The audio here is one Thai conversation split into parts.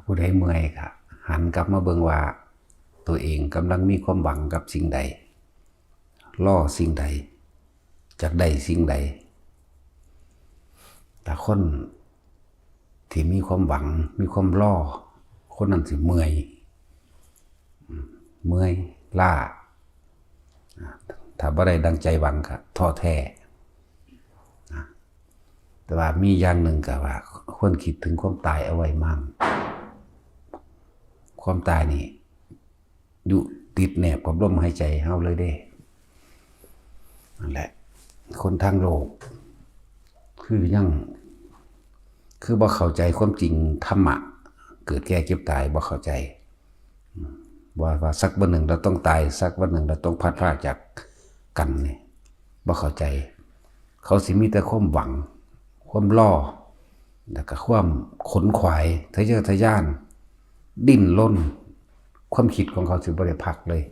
ผู้ใดเมื่อยค่ะหันกลับมาเบิ่งว่าตัวเองกำลังมีความหวังกับสิ่งใดล่อสิ่งใดจากใดสิ่งใดแต่คนที่มีความหวังมีความล่อคนนั้นสิเมื่อยล้าถ้าบ่ได้ดังใจหวังก็ท้อแท้แต่ว่ามีอย่างหนึ่งก็ว่าควรคิดถึงความตายเอาไว้มั่งความตายนี่อยู่ติดแนบกับลมหายใจเฮาเลยเด้นั่นแหละคนทางโลกคือบ่เข้าใจความจริงธรรมะเกิดแก่เก็บตายบ่เข้าใจว่าสักวันหนึ่งเราต้องตายสักวันหนึ่งเราต้องพัดพรากจากกันนี่บ่เข้าใจเขาสิมีแต่ความหวังความล่อแล้วก็ความขนขวายทะเยอทะยานดิ้นรนความคิดของเขาสิบ่ได้พักเลย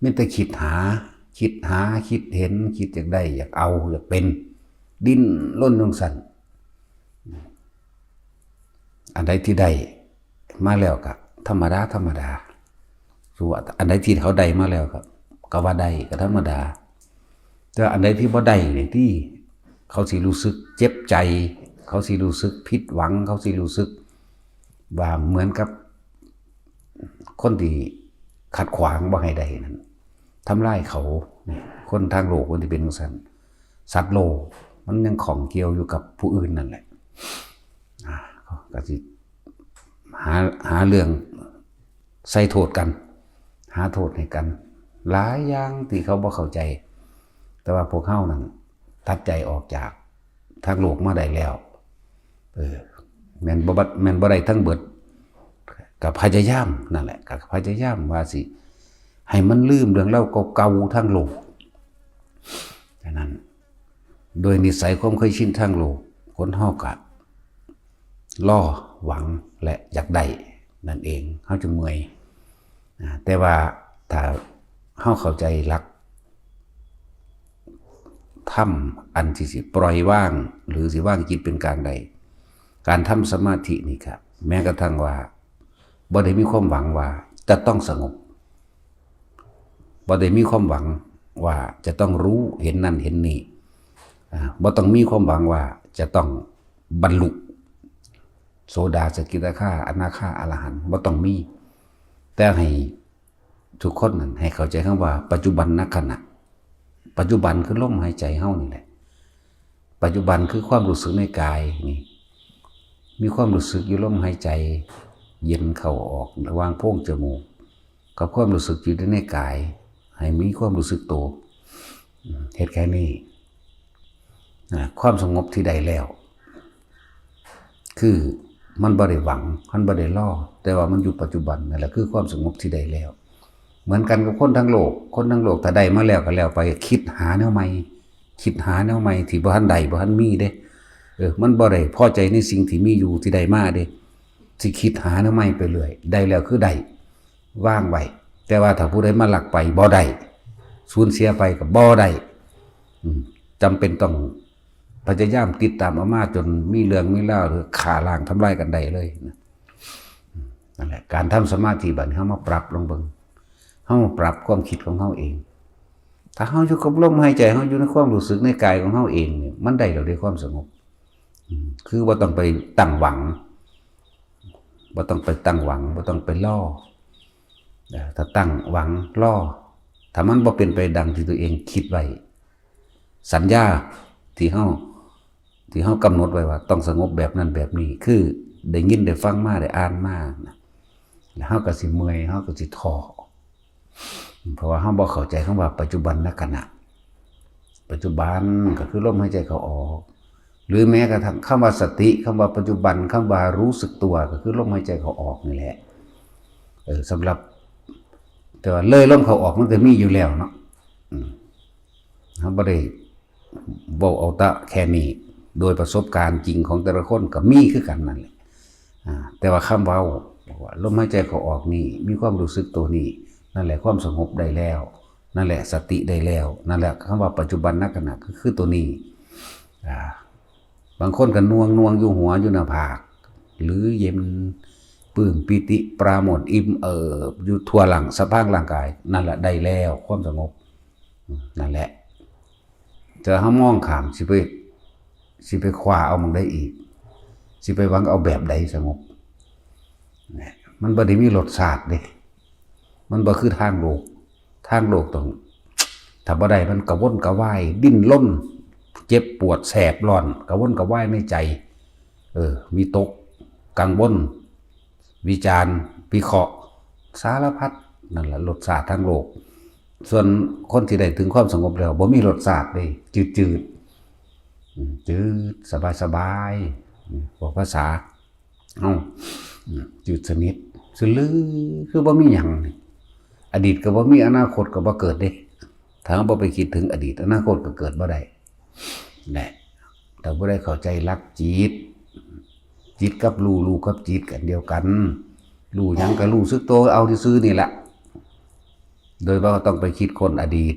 มีแต่คิดเห็นคิดอยากได้อยากเอาอยากเป็นดิ้นรนจังซั่นอันใดที่ได้มาแล้วก็ธรรมดาส่วนอันใดที่เขาได้มาแล้วก็ว่าได้ก็ธรรมดาแต่อันใดที่บ่ได้เนี่ยที่เขาสิรู้สึกเจ็บใจเขาสิรู้สึกผิดหวังเขาสิรู้สึกว่าเหมือนกับคนที่ขัดขวางบ่ให้ได้นั้นทำร้ายเขาเนี่ยคนทางโลกคนที่เป็นจังซั่นสัตว์โลกมันยังของเกี่ยวอยู่กับผู้อื่นนั่นแหละก็สิหาเรื่องใส่โทษกันหาโทษให้กันหลายอย่างที่เขาบ่เข้าใจแต่ว่าพวกเฮานั้นตัดใจออกจากทางโลกมาได้แล้วแม่นบ่ได้ทั้งเบิดกับพยายามนั่นแหละกับพยายามว่าสิให้มันลืมเรื่องเล่าเก่าๆทางโลกฉะนั้นโดยนิสัยความเคยชินทางโลกคนเฮาก็ล่อหวังและอยากได้นั่นเองเฮาจึงเมื่อยแต่ว่าถ้าเฮาเข้าใจหลักทำอันที่สิปล่อยว่างหรือสิว่างจิตเป็นกลางใดการทำสมาธินี่ครับแม้กระทั่งว่าบ่ได้มีความหวังว่าจะต้องสงบบ่ได้มีความหวังว่าจะต้องรู้เห็นนั่นเห็นนี่บ่ต้องมีความหวังว่าจะต้องบรรลุโสดาสกิทาคาอนาคาอรหันต์บ่ต้องมีแต่ให้ทุกคนนั้นให้เข้าใจคำว่าปัจจุบันขณะปัจจุบันคือลมหายใจเฮานี่แหละปัจจุบันคือความรู้สึกในกายนี่มีความรู้สึกอยู่ลมหายใจเย็นเข้าออกระหว่างโพรงจมูกกับความรู้สึกอยู่ในกายให้มีความรู้สึกโตเหตุแค่นี้ความสงบที่ได้แล้วคือมันบ่ได้หวังมันบ่ได้ล่อแต่ว่ามันอยู่ปัจจุบันนั่นแหละคือความสงบที่ได้แล้วเหมือนกันกับคนทั้งโลกถ้าได้มาแล้วก็แล้วไปคิดหาแนวใหม่ที่บ่ทันได้บ่ทันมีเด้มันบ่ได้พอใจในสิ่งที่มีอยู่ที่ได้มาเด้สิคิดหาแนวใหม่ไปเรื่อยได้แล้วคือได้ว่างไว้แต่ว่าถ้าผู้ใดมาลักไปบ่ได้สูญเสียไปก็บ่ได้จำเป็นต้องพยายามติดตามเอามาจนมีเรื่องมีเล่าหรือฆ่าล้างทำลายกันได้เลยนั่นแหละการทำสมาธิบัดนี้เฮามาปรับลงเบิ่งเฮาปรับความคิดของเฮาเองถ้าเฮาอยู่กับลมหายใจเฮาอยู่ในความรู้สึกในกายของเฮาเองเนี่ยมันได้แล้วได้ความสงบคือบ่ต้องไปตั้งหวังบ่ต้องไปล่อถ้าตั้งหวังล่อถ้ามันบ่เป็นไปดังที่ตัวเองคิดไว้สัญญาที่เฮากำหนดไว้ว่าต้องสงบแบบนั้นแบบนี้คือได้ยินได้ฟังมาได้อ่านมาแล้วเฮาก็สิเมื่อยเฮาก็สิท้อเพราะว่าเฮาบ่เข้าใจคำว่าปัจจุบันขณะปัจจุบันก็คือลมหายใจเข้าออกหรือแม้กระทั่งคำว่าสติคำว่าปัจจุบันคำว่ารู้สึกตัวก็คือลมหายใจเข้าออกนี่แหละสำหรับแต่ว่าเลยลมเข้าออกมันก็มีอยู่แล้วเนาะเฮาบ่ได้เว้าเอาแต่แค่นี้โดยประสบการณ์จริงของแต่ละคนก็มีคือกันนั่นแหละแต่ว่าคำเว้าบอกว่าลมหายใจเข้าออกนี่มีความรู้สึกตัวนี้นั่นแหละความสงบได้แล้วนั่นแหละสติได้แล้วนั่นแหละคำว่าปัจจุบันขณะคือตัวนี้บางคนก็น่วงอยู่หัวอยู่หน้าผาก หรือเย็นปลื้มปิติปราโมทย์อิ่มอยู่ทั่วหลังสะพางร่างกายนั่นแหละได้แล้วความสงบนั่นแหละจะเฮามองข้ามสิไปคว้าเอามันได้อีกสิไปหวังเอาแบบใดสงบมันบ่ได้มีรสชาติเด้มันบ่คือทางโลกต้องถ้าบ่ได้มันกระวนกระวายดิ้นรนเจ็บปวดแสบร้อนกระวนกระวายในใจวิตกกังวลวิจารณ์วิเคราะห์สารพัดนั่นแหละรสชาติทางโลกส่วนคนที่ได้ถึงความสงบแล้วบ่มีรสชาติเลยจืดสบายบอกภาษาจืดสนิทซื่อลือคือบ่มีหยังอดีตก็บ่มีอนาคตก็บ่เกิดเด้ถ้าบ่ไปคิดถึงอดีตอนาคตก็เกิดบ่ได้แหละแต่บ่ได้เข้าใจหลักจิตกับรู้กับจิตกันเดียวกันรู้หยังก็รู้สึกตัวเอาซื่อนี่แหละโดยว่าต้องไปคิดคนอดีต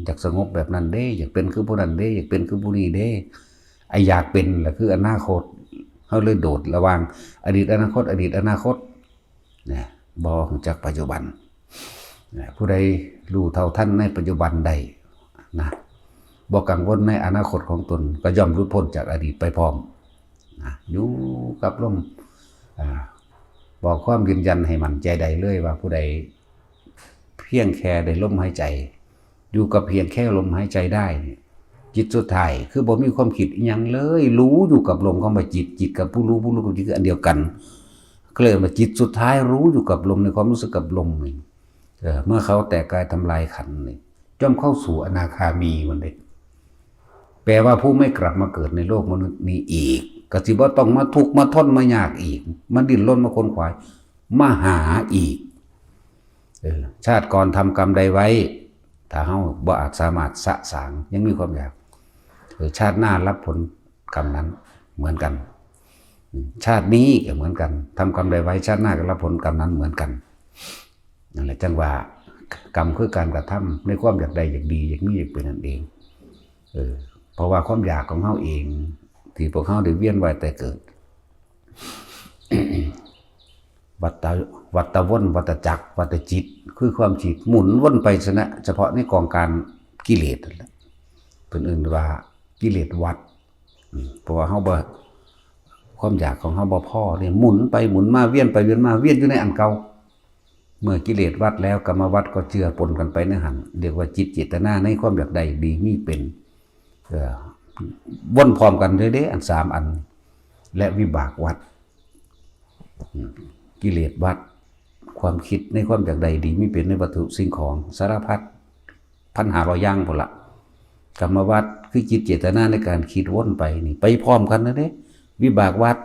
อยากสงบแบบนั้นเด้อยากเป็นคือผู้นั้นเด้อยากเป็นคือผู้นี้เด้ไอ้อยากเป็นแหละคืออนาคตเฮาเลยโดดระหว่างอดีตอนาคตเนี่ยบ่รู้จักปัจจุบันผู้ใดรู้เท่าทันในปัจจุบันได้นะบ่กังวลในอนาคตของตนก็ย่อมหลุดพ้นจากอดีตไปพร้อมนะอยู่กับลมบอกความยืนยันให้มั่นใจได้เลยว่าผู้ใดเพียงแค่ได้ลมหายใจอยู่กับเพียงแค่ลมหายใจได้จิตสุดท้ายคือบ่มีความคิดอีหยังเลยรู้อยู่กับลมของจิตกับผู้รู้กับจิตคืออันเดียวกันก็เลยว่าจิตสุดท้ายรู้อยู่กับลมในความรู้สึกกับลมนี่เมื่อเขาแตกกายทำลายขันธ์นี่ย่อมเข้าสู่อนาคามีมันเด้แปลว่าผู้ไม่กลับมาเกิดในโลกมนุษย์นี้อีกก็สิบ่ต้องมาทุกข์มาทนมายากอีกมาดิ้นรนมาค้นขวายมาหาอีกชาติก่อนทำกรรมใดไว้ถ้าเฮาบ่อาจสามารถสะสางยังมีความอยากชาติหน้ารับผลกรรมนั้นเหมือนกันชาตินี้ก็เหมือนกันทำกรรมใดไว้ชาติหน้าก็รับผลกรรมนั้นเหมือนกันนั่นแหละจังว่ากรรมคือการกระทำในความอยากใดอยากดีอยากนี้อยากเป็นนั่นเองเพราะว่าความอยากของเฮาเองที่พวกเฮาได้เวียนว่ายแต่เกิด วัฏวนวัฏจักรวัฏจิตคือความจิตหมุนวนไปเฉพาะในกองการกิเลสนั่นแหละเป็นอื่นว่ากิเลสวัฏเพราะว่าเฮาบ่ความอยากของเฮาบ่พอเนี่ยหมุนไปหมุนมาเวียนไปเวียนมาเวียนอยู่ในอันเก่าเมื่อกิเลสวัฏแล้วกรรมวัฏก็เจือปนกันไปในหันเรียกว่าจิตเจตนาในความอยากใดดีมีเป็นวนพร้อมกันเด้อัน3อันและวิบากวัฏกิเลสวัฏความคิดในความอยากใดดีมีเป็นในวัตถุสิ่งของสารพัด1,500อย่างพุ่นละกรรมวัฏคือจิตเจตนาในการคิดวนไปนี่ไปพร้อมกันนะเด้วิบากวัฏ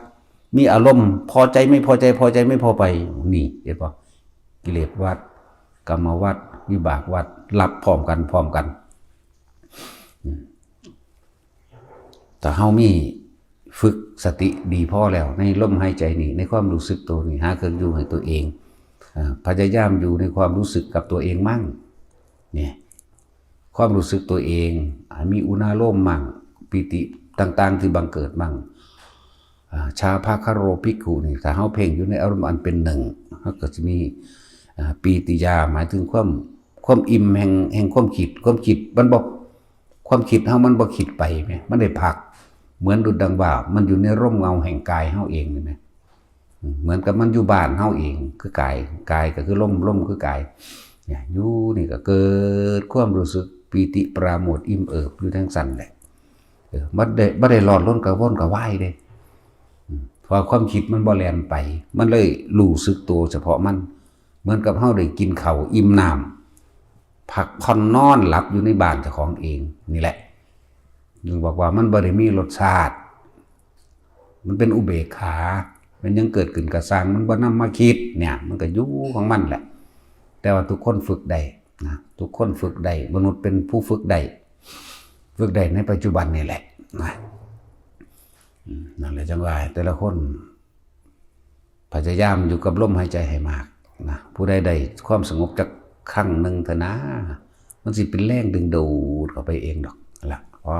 มีอารมณ์พอใจไม่พอใจพอใจไม่พอไปนี่เห็นป่ะกิเลสวัฏกรรมวัฏวิบากวัฏรับพร้อมกันแต่เฮามีฝึกสติดีพอแล้วในลมหายใจนี่ในความรู้สึกตัวนี่หาเครื่องอยู่ให้ตัวเองพยายามอยู่ในความรู้สึกกับตัวเองมั่งเนี่ยความรู้สึกตัวเองมีอุณาโลมมั่งปิติต่างๆที่บังเกิดมั่งชาภาคโรภิกขุนี่ถ้าเฮาเพ่งอยู่ในอารมณ์อันเป็นหนึ่งเฮาก็จะมีปีติยาหมายถึงความอิ่มแห่งความคิดมันบอกความคิดเฮามันบ่คิดไปแม่มันได้พักเหมือนดุจดังว่ามันอยู่ในร่มเงาแห่งกายเฮาเองนี่แม่เหมือนกับมันอยู่บ้านเฮาเองคือกายก็คือร่มคือกายเนี่ยอยู่นี่ก็เกิดความรู้สึกปีติปราโมทย์อิ่มเอิบอยู่ทั้งสั่นแหละบ่ได้ร้อนรนกระวนกระวายเด้เพราะความคิดมันบ่แล่นไปมันเลยรู้สึกตัวเฉพาะมันเหมือนกับเฮาได้กินข้าวอิ่มน้ำพักผ่อนนอนหลับอยู่ในบ้านเจ้าของเองนี่แหละนึกบอกว่ามันบ่ได้มีรสชาติมันเป็นอุเบกขามันยังเกิดขึ้นกับสร้างมันบ่นำมาคิดเนี่ยมันก็อยู่ของมันแหละแต่ว่าทุกคนฝึกได้นะทุกคนฝึกได้มนุษย์เป็นผู้ฝึกได้ในปัจจุบันนี่แหละนะนั่นแหละจังว่าแต่ละคนพยายามอยู่กับลมหายใจให้มากนะผู้ใดได้ความสงบจักครั้งหนึ่งเถอะนะมันสิเป็นแรงดึงดูดเข้าไปเองดอกล่ะพอ